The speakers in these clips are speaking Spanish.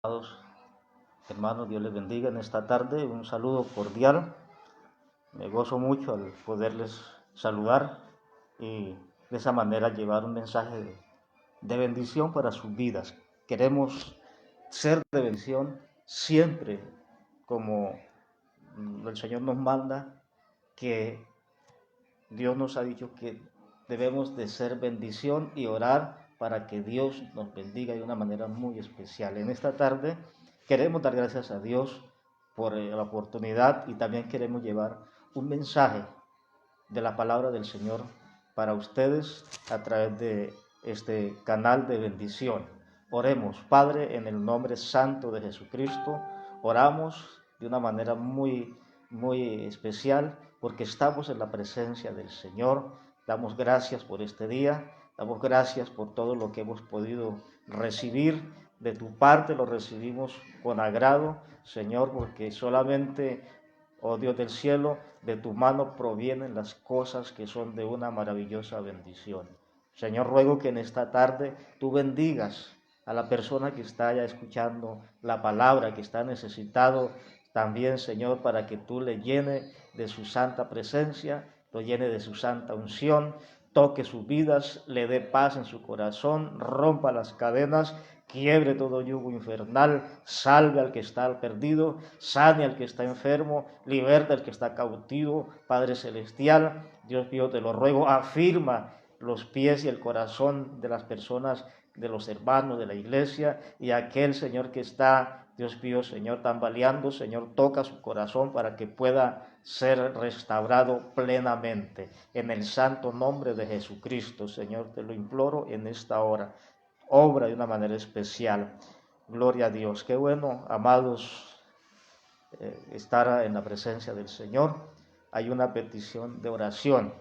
Amados hermanos, Dios les bendiga en esta tarde. Un saludo cordial. Me gozo mucho al poderles saludar y de esa manera llevar un mensaje de bendición para sus vidas. Queremos ser de bendición siempre, como el Señor nos manda, que Dios nos ha dicho que debemos de ser bendición y orar para que Dios nos bendiga de una manera muy especial. En esta tarde queremos dar gracias a Dios por la oportunidad y también queremos llevar un mensaje de la palabra del Señor para ustedes a través de este canal de bendición. Oremos, Padre, en el nombre santo de Jesucristo, oramos de una manera muy especial porque estamos en la presencia del Señor. Damos gracias por este día, damos gracias por todo lo que hemos podido recibir de tu parte, lo recibimos con agrado, Señor, porque solamente, oh Dios del cielo, de tu mano provienen las cosas que son de una maravillosa bendición. Señor, ruego que en esta tarde tú bendigas a la persona que está ya escuchando la palabra, que está necesitado también, Señor, para que tú le llene de su santa presencia, lo llene de su santa unción, toque sus vidas, le dé paz en su corazón, rompa las cadenas, quiebre todo yugo infernal, salve al que está perdido, sane al que está enfermo, liberta al que está cautivo. Padre celestial, Dios mío, te lo ruego, afirma los pies y el corazón de las personas, de los hermanos de la iglesia, y aquel, Señor, que está, Dios mío, Señor, tambaleando, Señor, toca su corazón para que pueda ser restaurado plenamente. En el santo nombre de Jesucristo, Señor, te lo imploro en esta hora. Obra de una manera especial. Gloria a Dios. Qué bueno, amados, estar en la presencia del Señor. Hay una petición de oración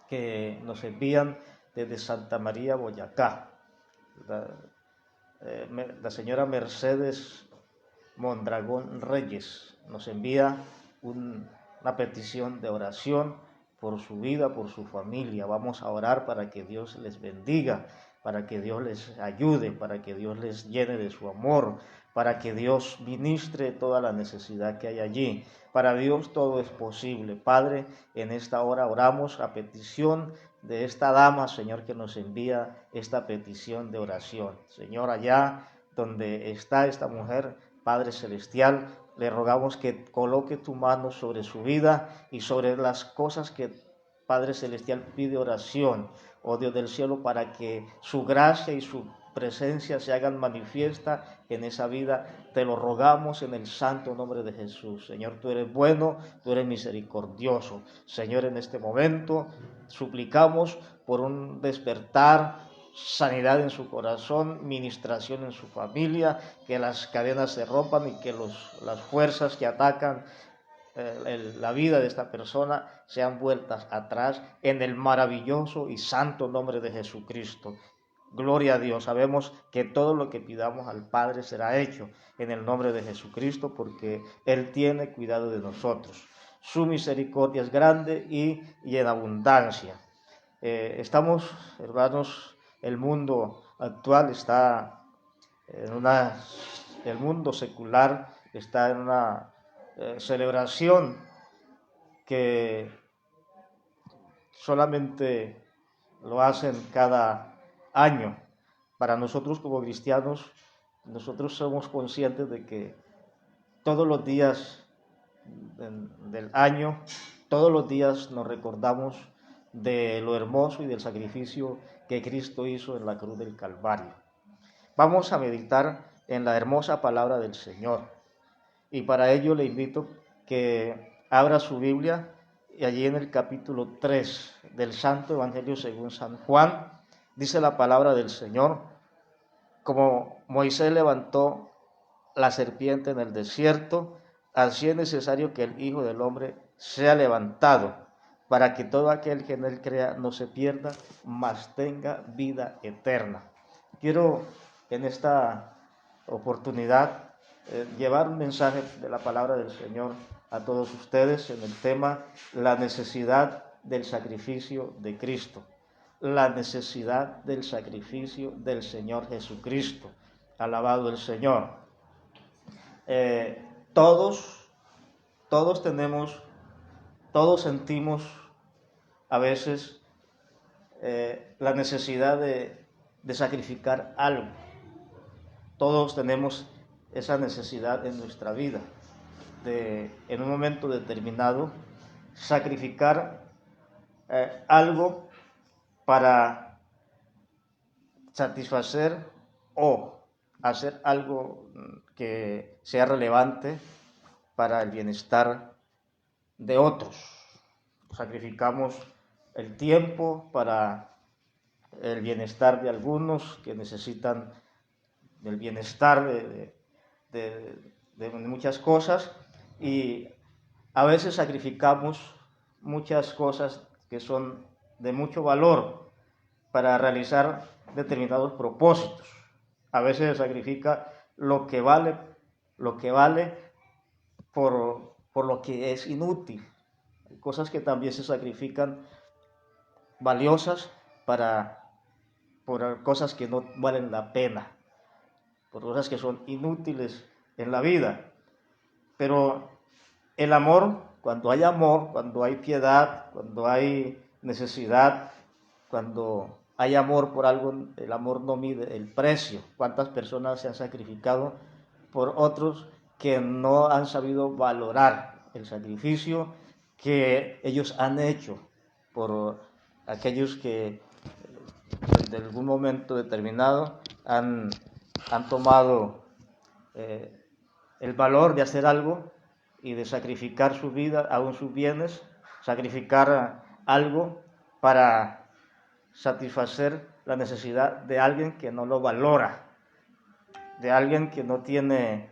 que nos envían desde Santa María, Boyacá. La señora Mercedes Mondragón Reyes nos envía una petición de oración por su vida, por su familia. Vamos a orar para que Dios les bendiga, para que Dios les ayude, para que Dios les llene de su amor, para que Dios ministre toda la necesidad que hay allí. Para Dios todo es posible. Padre, en esta hora oramos a petición de esta dama, Señor, que nos envía esta petición de oración. Señor, allá donde está esta mujer, Padre celestial, le rogamos que coloque tu mano sobre su vida y sobre las cosas que Padre celestial pide oración, oh Dios del cielo, para que su gracia y su presencia se hagan manifiesta en esa vida. Te lo rogamos en el santo nombre de Jesús. Señor, tú eres bueno, tú eres misericordioso. Señor, en este momento suplicamos por un despertar, sanidad en su corazón, ministración en su familia, que las cadenas se rompan y que las fuerzas que atacan la vida de esta persona sean vueltas atrás en el maravilloso y santo nombre de Jesucristo. Gloria a Dios. Sabemos que todo lo que pidamos al Padre será hecho en el nombre de Jesucristo, porque Él tiene cuidado de nosotros. Su misericordia es grande y en abundancia. Estamos, hermanos, el mundo actual está el mundo secular está en una celebración que solamente lo hacen cada año. Para nosotros como cristianos, nosotros somos conscientes de que todos los días del año, todos los días nos recordamos de lo hermoso y del sacrificio que Cristo hizo en la cruz del Calvario. Vamos a meditar en la hermosa palabra del Señor y para ello le invito que abra su Biblia y allí en el capítulo 3 del Santo Evangelio según San Juan dice la palabra del Señor: como Moisés levantó la serpiente en el desierto, así es necesario que el Hijo del Hombre sea levantado, para que todo aquel que en él crea no se pierda, mas tenga vida eterna. Quiero en esta oportunidad llevar un mensaje de la palabra del Señor a todos ustedes en el tema la necesidad del sacrificio de Cristo, la necesidad del sacrificio del Señor Jesucristo. Alabado el Señor. Todos sentimos a veces la necesidad de sacrificar algo. Todos tenemos esa necesidad en nuestra vida, de en un momento determinado sacrificar algo para satisfacer o hacer algo que sea relevante para el bienestar de otros. Sacrificamos el tiempo para el bienestar de algunos que necesitan del bienestar de muchas cosas, y a veces sacrificamos muchas cosas que son de mucho valor para realizar determinados propósitos. A veces se sacrifica lo que vale por lo que es inútil. Hay cosas que también se sacrifican valiosas por cosas que no valen la pena, por cosas que son inútiles en la vida. Pero el amor, cuando hay piedad, cuando hay necesidad, cuando hay amor por algo, el amor no mide el precio. ¿Cuántas personas se han sacrificado por otros que no han sabido valorar el sacrificio que ellos han hecho por aquellos que en algún momento determinado han tomado el valor de hacer algo y de sacrificar su vida, aún sus bienes, sacrificar algo para satisfacer la necesidad de alguien que no lo valora, de alguien que no tiene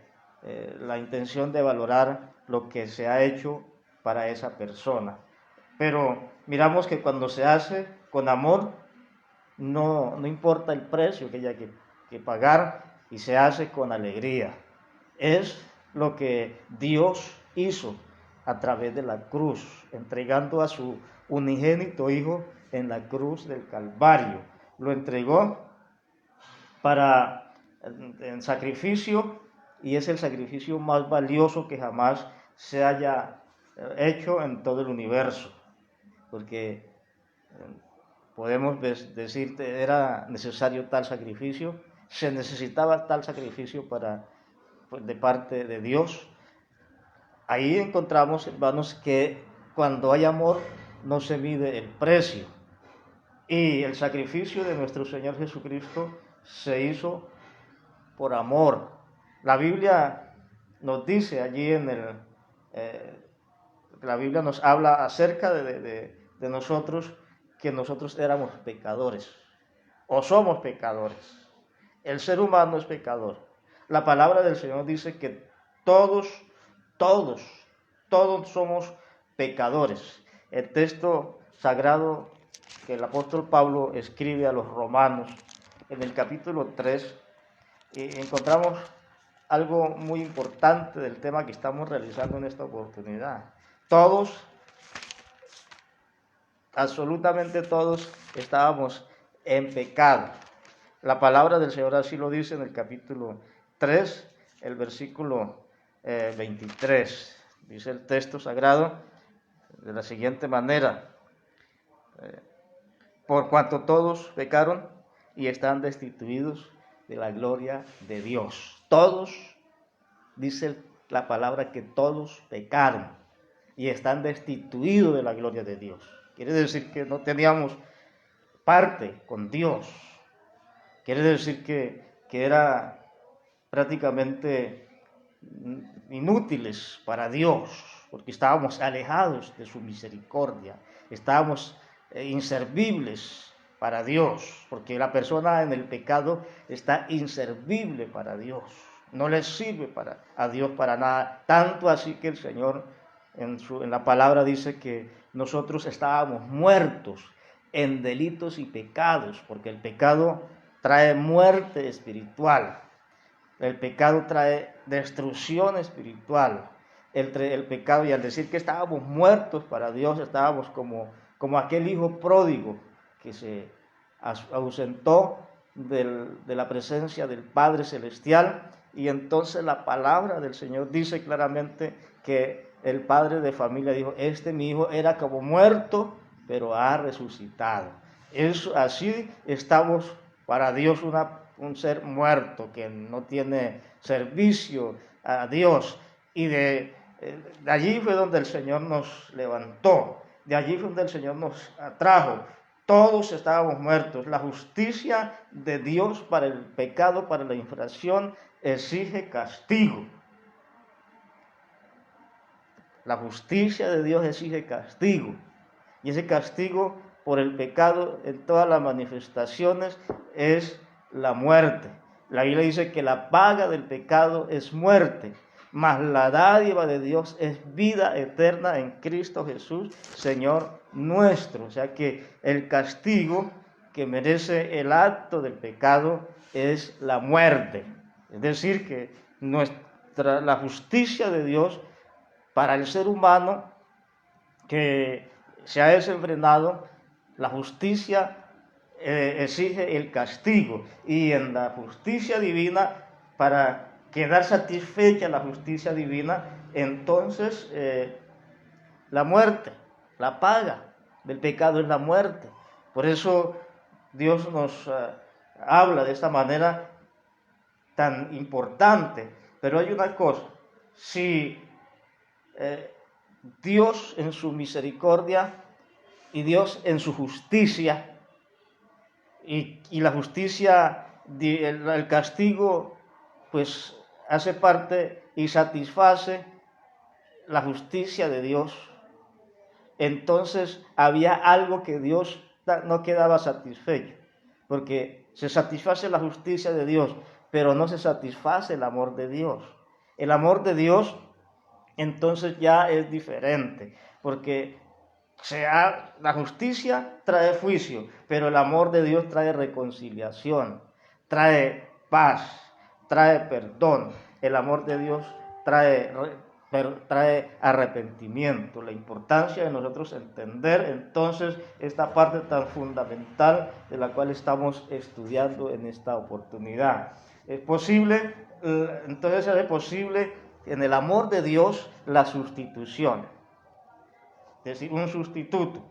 la intención de valorar lo que se ha hecho para esa persona. Pero miramos que cuando se hace con amor, no importa el precio que haya que pagar, y se hace con alegría. Es lo que Dios hizo a través de la cruz, entregando a su unigénito Hijo en la cruz del Calvario. Lo entregó en sacrificio, y es el sacrificio más valioso que jamás se haya hecho en todo el universo, porque podemos decir que era necesario tal sacrificio, se necesitaba tal sacrificio de parte de Dios. Ahí encontramos, hermanos, que cuando hay amor no se mide el precio, y el sacrificio de nuestro Señor Jesucristo se hizo por amor. La Biblia nos dice allí la Biblia nos habla acerca de nosotros, que nosotros éramos pecadores, o somos pecadores. El ser humano es pecador. La palabra del Señor dice que todos somos pecadores. El texto sagrado que el apóstol Pablo escribe a los romanos, en el capítulo 3, encontramos algo muy importante del tema que estamos realizando en esta oportunidad. Todos, absolutamente todos, estábamos en pecado. La palabra del Señor así lo dice en el capítulo 3, el versículo 23. Dice el texto sagrado de la siguiente manera: por cuanto todos pecaron y están destituidos de la gloria de Dios. Todos, dice la palabra, que todos pecaron y están destituidos de la gloria de Dios. Quiere decir que no teníamos parte con Dios. Quiere decir que era prácticamente inútiles para Dios, porque estábamos alejados de su misericordia, estábamos inservibles para Dios, porque la persona en el pecado está inservible para Dios, no le sirve a Dios para nada, tanto así que el Señor en la palabra dice que nosotros estábamos muertos en delitos y pecados, porque el pecado trae muerte espiritual. El pecado trae destrucción espiritual. El pecado, y al decir que estábamos muertos para Dios, estábamos como aquel hijo pródigo que se ausentó de la presencia del Padre Celestial, y entonces la palabra del Señor dice claramente que el padre de familia dijo, mi hijo era como muerto, pero ha resucitado. Así estamos para Dios un ser muerto, que no tiene servicio a Dios, y de allí fue donde el Señor nos levantó, de allí fue donde el Señor nos atrajo. Todos estábamos muertos. La justicia de Dios para el pecado, para la infracción, exige castigo. La justicia de Dios exige castigo. Y ese castigo por el pecado en todas las manifestaciones es la muerte. La Biblia dice que la paga del pecado es muerte, mas la dádiva de Dios es vida eterna en Cristo Jesús, Señor nuestro. O sea que el castigo que merece el acto del pecado es la muerte. Es decir, que la justicia de Dios para el ser humano que se ha desenfrenado, la justicia exige el castigo, y en la justicia divina, para quedar satisfecha la justicia divina, entonces la muerte, la paga del pecado es la muerte. Por eso Dios nos habla de esta manera tan importante. Pero hay una cosa, si Dios en su misericordia y Dios en su justicia, y la justicia, el castigo, pues hace parte y satisface la justicia de Dios, entonces había algo que Dios no quedaba satisfecho, porque se satisface la justicia de Dios, pero no se satisface el amor de Dios. El amor de Dios entonces ya es diferente, porque la justicia trae juicio, pero el amor de Dios trae reconciliación, trae paz, trae perdón. El amor de Dios trae arrepentimiento. La importancia de nosotros entender entonces esta parte tan fundamental de la cual estamos estudiando en esta oportunidad. Es posible en el amor de Dios la sustitución, es decir, un sustituto.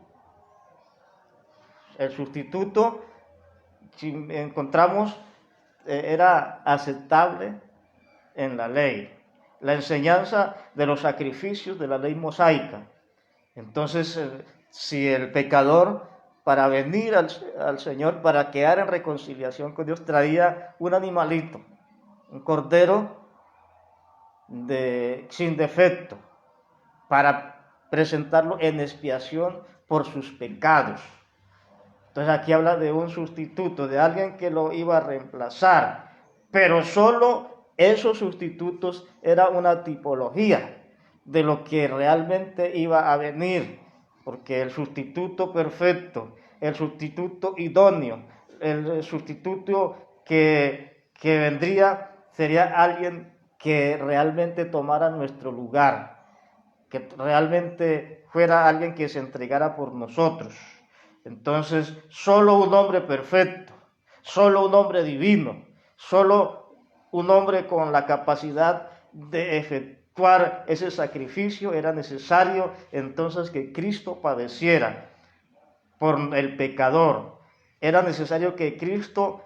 El sustituto, si encontramos, era aceptable en la ley. La enseñanza de los sacrificios de la ley mosaica. Entonces, si el pecador, para venir al Señor, para quedar en reconciliación con Dios, traía un animalito, un cordero sin defecto, para presentarlo en expiación por sus pecados. Entonces aquí habla de un sustituto, de alguien que lo iba a reemplazar, pero solo esos sustitutos era una tipología de lo que realmente iba a venir, porque el sustituto perfecto, el sustituto idóneo, el sustituto que vendría sería alguien que realmente tomara nuestro lugar, que realmente fuera alguien que se entregara por nosotros. Entonces, solo un hombre perfecto, solo un hombre divino, solo un hombre con la capacidad de efectuar ese sacrificio, era necesario entonces que Cristo padeciera por el pecador. Era necesario que Cristo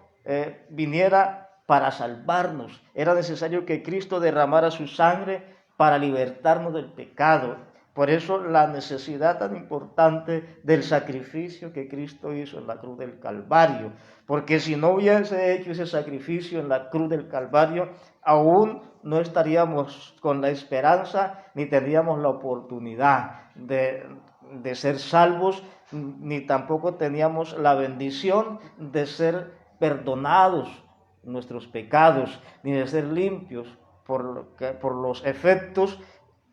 viniera para salvarnos. Era necesario que Cristo derramara su sangre para libertarnos del pecado. Por eso la necesidad tan importante del sacrificio que Cristo hizo en la cruz del Calvario. Porque si no hubiese hecho ese sacrificio en la cruz del Calvario, aún no estaríamos con la esperanza, ni tendríamos la oportunidad de ser salvos, ni tampoco teníamos la bendición de ser perdonados nuestros pecados, ni de ser limpios por los efectos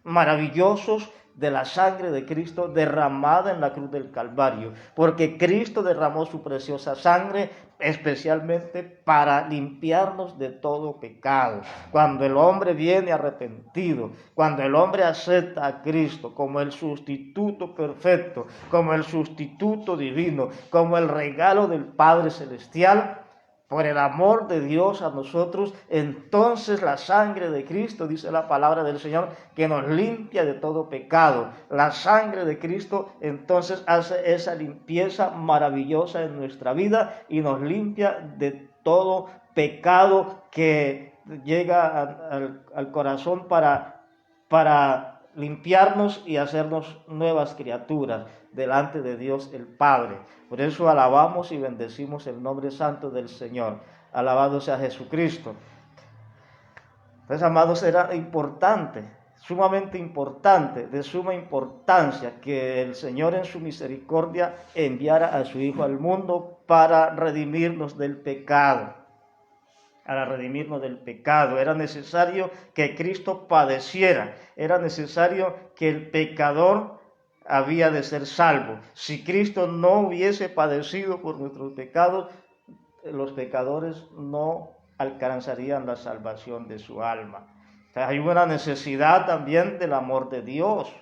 maravillosos de la sangre de Cristo derramada en la cruz del Calvario, porque Cristo derramó su preciosa sangre especialmente para limpiarnos de todo pecado. Cuando el hombre viene arrepentido, cuando el hombre acepta a Cristo como el sustituto perfecto, como el sustituto divino, como el regalo del Padre Celestial, por el amor de Dios a nosotros, entonces la sangre de Cristo, dice la palabra del Señor, que nos limpia de todo pecado. La sangre de Cristo entonces hace esa limpieza maravillosa en nuestra vida y nos limpia de todo pecado que llega al corazón para limpiarnos y hacernos nuevas criaturas delante de Dios el Padre. Por eso alabamos y bendecimos el nombre santo del Señor. Alabado sea Jesucristo. Entonces, amados, era importante, sumamente importante, de suma importancia que el Señor en su misericordia enviara a su Hijo al mundo para redimirnos del pecado. Para redimirnos del pecado. Era necesario que Cristo padeciera. Era necesario que el pecador había de ser salvo. Si Cristo no hubiese padecido por nuestros pecados, los pecadores no alcanzarían la salvación de su alma. O sea, hay una necesidad también del amor de Dios,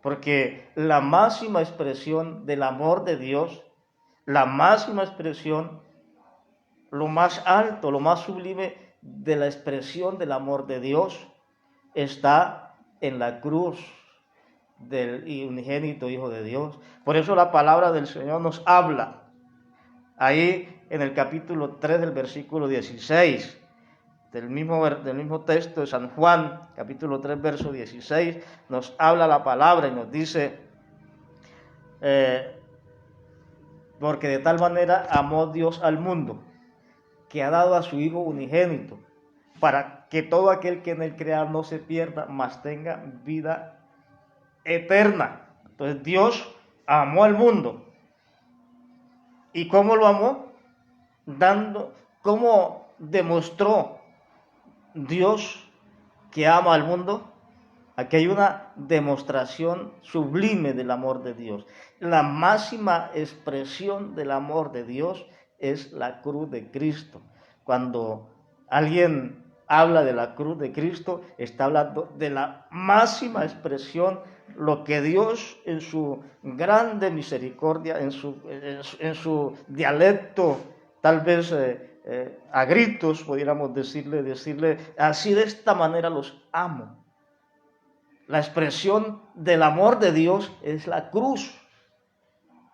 porque la máxima expresión del amor de Dios, la máxima expresión, lo más alto, lo más sublime de la expresión del amor de Dios está en la cruz del unigénito Hijo de Dios. Por eso la palabra del Señor nos habla ahí en el capítulo 3 del versículo 16 del mismo texto de San Juan, capítulo 3, verso 16, nos habla la palabra y nos dice, porque de tal manera amó Dios al mundo, que ha dado a su Hijo unigénito, para que todo aquel que en él crea no se pierda, mas tenga vida eterna. Entonces Dios amó al mundo. ¿Y cómo lo amó? ¿Cómo demostró Dios que ama al mundo? Aquí hay una demostración sublime del amor de Dios. La máxima expresión del amor de Dios es la cruz de Cristo. Cuando alguien habla de la cruz de Cristo, está hablando de la máxima expresión, lo que Dios en su grande misericordia, en su dialecto, tal vez a gritos, pudiéramos decirle, así de esta manera los amo. La expresión del amor de Dios es la cruz.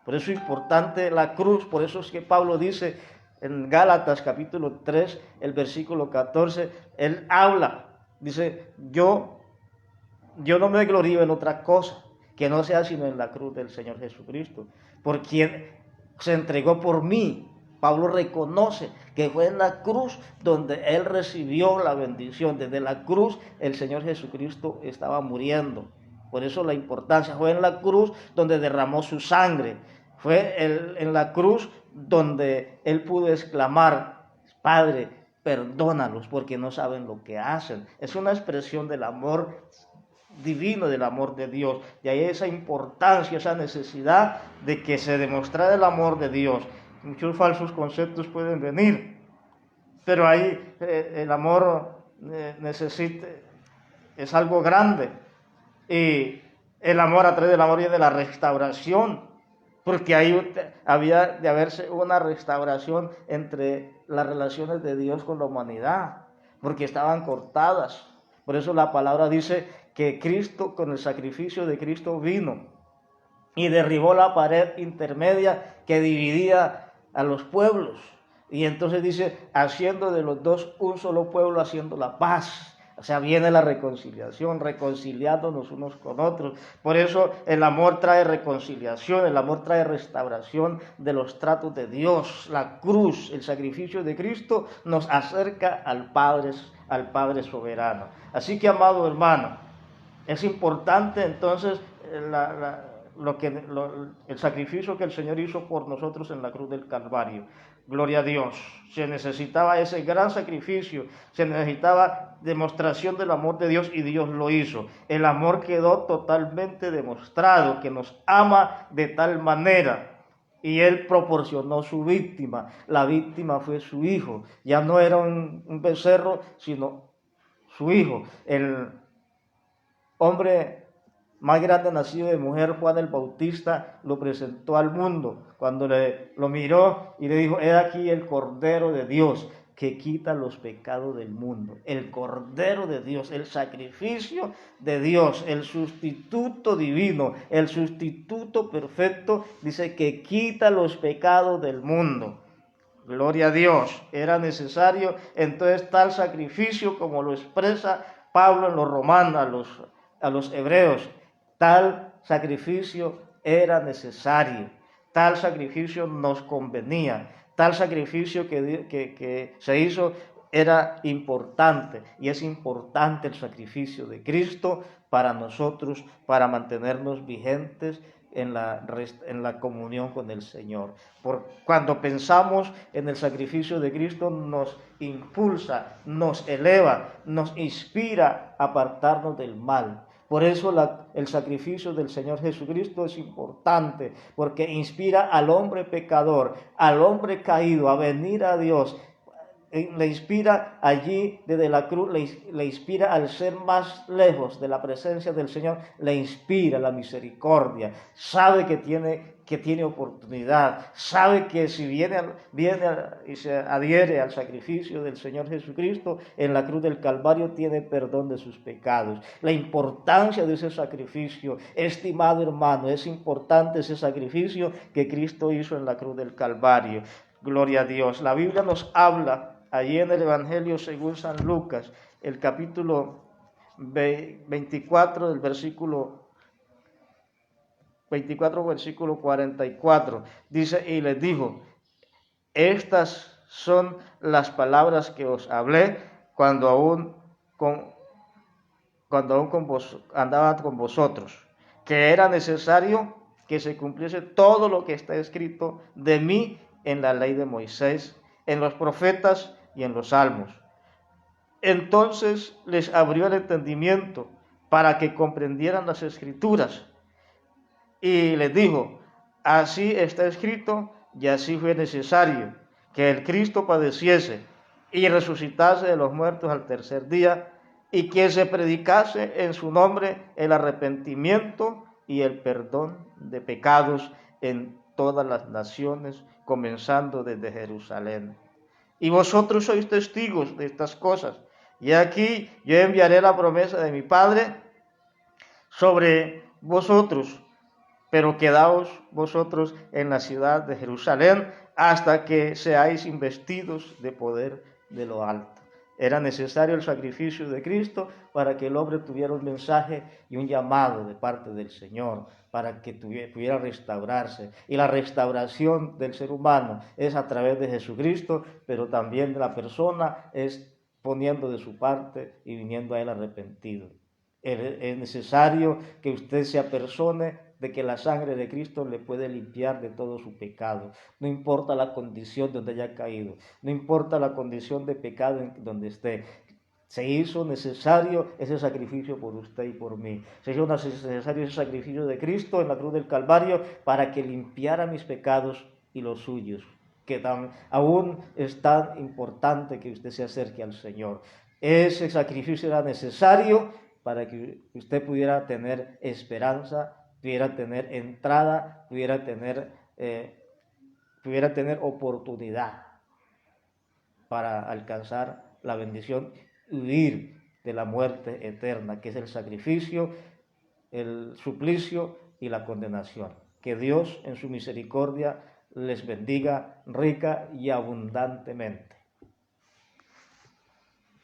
Por eso es importante la cruz, por eso es que Pablo dice en Gálatas capítulo 3, el versículo 14, él habla, dice, yo no me glorío en otra cosa, que no sea sino en la cruz del Señor Jesucristo, por quien se entregó por mí. Pablo reconoce que fue en la cruz donde él recibió la bendición. Desde la cruz el Señor Jesucristo estaba muriendo. Por eso la importancia. Fue en la cruz donde derramó su sangre. Fue en la cruz donde él pudo exclamar, Padre, perdónalos porque no saben lo que hacen. Es una expresión del amor divino, del amor de Dios. Y ahí esa importancia, esa necesidad de que se demostrara el amor de Dios. Muchos falsos conceptos pueden venir, pero ahí el amor es algo grande, y el amor, a través del amor viene la restauración, porque ahí había de haberse una restauración entre las relaciones de Dios con la humanidad, porque estaban cortadas. Por eso la palabra dice que Cristo, con el sacrificio de Cristo, vino y derribó la pared intermedia que dividía a los pueblos. Y entonces dice, haciendo de los dos un solo pueblo, haciendo la paz. O sea, viene la reconciliación, reconciliándonos unos con otros. Por eso el amor trae reconciliación, el amor trae restauración de los tratos de Dios. La cruz, el sacrificio de Cristo nos acerca al Padre soberano. Así que, amado hermano, es importante entonces el sacrificio que el Señor hizo por nosotros en la cruz del Calvario. Gloria a Dios. Se necesitaba ese gran sacrificio, se necesitaba demostración del amor de Dios, y Dios lo hizo. El amor quedó totalmente demostrado, que nos ama de tal manera, y Él proporcionó su víctima. La víctima fue su Hijo. Ya no era un becerro, sino su Hijo. El hombre más grande nacido de mujer, Juan el Bautista, lo presentó al mundo, cuando lo miró y le dijo: he aquí el Cordero de Dios, que quita los pecados del mundo. El Cordero de Dios, el sacrificio de Dios, el sustituto divino, el sustituto perfecto, dice que quita los pecados del mundo. Gloria a Dios. Era necesario entonces tal sacrificio, como lo expresa Pablo en los Romanos, a los hebreos. Tal sacrificio era necesario, tal sacrificio nos convenía, tal sacrificio que se hizo era importante, y es importante el sacrificio de Cristo para nosotros, para mantenernos vigentes en la comunión con el Señor. Cuando pensamos en el sacrificio de Cristo, nos impulsa, nos eleva, nos inspira a apartarnos del mal. Por eso el sacrificio del Señor Jesucristo es importante, porque inspira al hombre pecador, al hombre caído, a venir a Dios. Le inspira allí desde la cruz, le inspira al ser más lejos de la presencia del Señor, le inspira la misericordia. Sabe que tiene oportunidad, sabe que si viene y se adhiere al sacrificio del Señor Jesucristo en la cruz del Calvario, tiene perdón de sus pecados. La importancia de ese sacrificio, estimado hermano, es importante ese sacrificio que Cristo hizo en la cruz del Calvario. Gloria a Dios. La Biblia nos habla allí en el Evangelio según San Lucas, el capítulo 24, del versículo 24, versículo 44, dice: y les dijo: estas son las palabras que os hablé cuando aún andaba con vosotros, que era necesario que se cumpliese todo lo que está escrito de mí en la ley de Moisés, en los profetas y en los salmos. Entonces les abrió el entendimiento para que comprendieran las escrituras, y les dijo: así está escrito, y así fue necesario que el Cristo padeciese y resucitase de los muertos al tercer día, y que se predicase en su nombre el arrepentimiento y el perdón de pecados en todas las naciones, comenzando desde Jerusalén. Y vosotros sois testigos de estas cosas. Y aquí yo enviaré la promesa de mi Padre sobre vosotros, pero quedaos vosotros en la ciudad de Jerusalén hasta que seáis investidos de poder de lo alto. Era necesario el sacrificio de Cristo para que el hombre tuviera un mensaje y un llamado de parte del Señor, para que pudiera restaurarse. Y la restauración del ser humano es a través de Jesucristo, pero también de la persona es poniendo de su parte y viniendo a Él arrepentido. Es necesario que usted se apersone de que la sangre de Cristo le puede limpiar de todo su pecado. No importa la condición donde haya caído, no importa la condición de pecado en donde esté. Se hizo necesario ese sacrificio por usted y por mí. Se hizo necesario ese sacrificio de Cristo en la cruz del Calvario para que limpiara mis pecados y los suyos, que aún es tan importante que usted se acerque al Señor. Ese sacrificio era necesario para que usted pudiera tener esperanza, pudiera tener entrada, pudiera tener oportunidad para alcanzar la bendición y huir de la muerte eterna, que es el sacrificio, el suplicio y la condenación. Que Dios en su misericordia les bendiga rica y abundantemente.